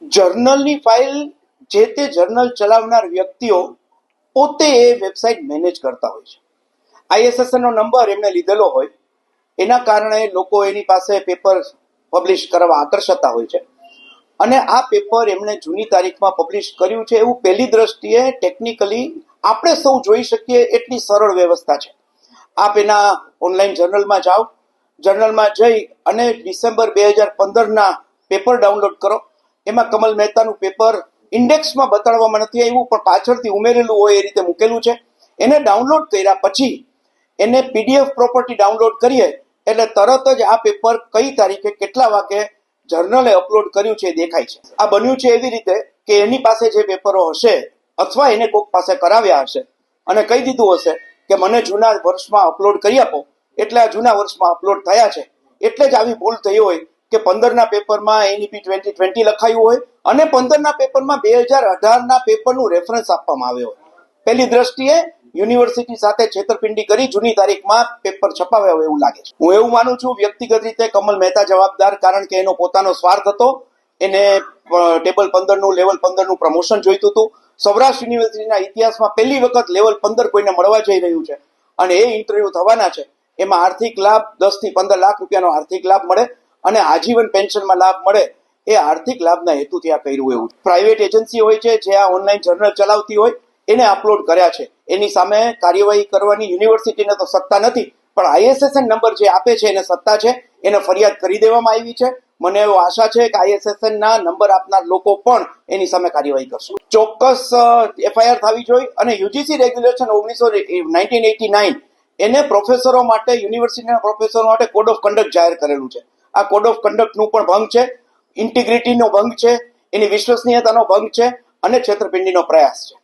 જર્નલની file જે તે journal ચલાવનાર વ્યક્તિઓ પોતે એ વેબસાઇટ મેનેજ કરતા હોય છે. ISSN નો નંબર એમને લીધેલો હોય, એના કારણે લોકો એની પાસે પેપર પબ્લિશ કરવા આકર્ષતા હોય છે. અને આ પેપર એમણે જૂની તારીખમાં પબ્લિશ કર્યું છે એવું પહેલી દ્રષ્ટિએ ટેકનિકલી આપણે સૌ જોઈ શકીએ એટલી સરળ વ્યવસ્થા છે. આપ એના ઓનલાઈન જર્નલમાં જાઓ, જર્નલમાં જઈ અને ડિસેમ્બર 2015ના પેપર ડાઉનલોડ કરો. એમાં કમલ મહેતાનું પેપર ઇન્ડેક્સમાં બતાડવામાં નથી આવ્યું, પણ પાછળથી ઉમેરેલું હોય એ રીતે મૂકેલું છે. એને ડાઉનલોડ કર્યા પછી એને PDF પ્રોપર્ટી ડાઉનલોડ કરીએ એટલે તરત જ આ પેપર કઈ તારીખે કેટલા વાગે જર્નલે અપલોડ કર્યું છે એ દેખાય છે. આ બન્યું છે એવી રીતે કે એની પાસે જે પેપરો હશે અથવા એને કોઈક પાસે કરાવ્યા હશે અને કહી દીધું હશે કે મને જૂના વર્ષમાં અપલોડ કરી આપો, એટલે આ જૂના વર્ષમાં અપલોડ થયા છે. એટલે જ આવી ભૂલ થઈ હોય કે 15ના પેપરમાં NEP 2020 લખાયું હોય અને 15ના પેપરમાં 2018ના પેપરનું રેફરન્સ આપવામાં આવ્યો હોય. પહેલી દ્રષ્ટિએ યુનિવર્સિટી સાથે છેતરપિંડી કરી જૂની તારીખમાં પેપર છપાવ્યા હોય એવું લાગે છે. હું એવું માનું છું વ્યક્તિગત રીતે કમલ મહેતા જવાબદાર, કારણ કે એનો પોતાનો સ્વાર્થ હતો. એને ટેબલ 15નું લેવલ 15નું પ્રમોશન જોઈતું હતું. સૌરાષ્ટ્ર યુનિવર્સિટીના ઇતિહાસમાં પહેલી વખત લેવલ 15 કોઈને મળવા જઈ રહ્યું છે અને એ ઇન્ટરવ્યુ થવાના છે. એમાં આર્થિક લાભ 10 થી 15 લાખ રૂપિયાનો આર્થિક લાભ મળે અને આજીવન પેન્શનમાં લાભ મળે, એ આર્થિક લાભના હેતુથી આ કર્યું. એવું પ્રાઇવેટ એજન્સી હોય છે જે આ ઓનલાઈન જર્નલ ચલાવતી હોય એને અપલોડ કર્યા છે, એની સામે કાર્યવાહી કરવાની યુનિવર્સિટીને તો સત્તા નથી, પણ ISSN નંબર જે આપે છે એને સત્તા છે. એને ફરિયાદ કરી દેવામાં આવી છે. મને એવો આશા છે કે ISSN ના નંબર આપનાર લોકો પણ એની સામે કાર્યવાહી કરશે. ચોક્કસ FIR થવી જોઈએ અને UGC રેગ્યુલેશન 1989 એને પ્રોફેસરો માટે, યુનિવર્સિટીના પ્રોફેસરો માટે કોડ ઓફ કન્ડક્ટ જાહેર કરેલું છે. આ કોડ ઓફ કન્ડક્ટનું પણ ભંગ છે, ઇન્ટિગ્રિટીનો ભંગ છે, એની વિશ્વસનીયતાનો ભંગ છે અને છેતરપિંડીનો પ્રયાસ છે.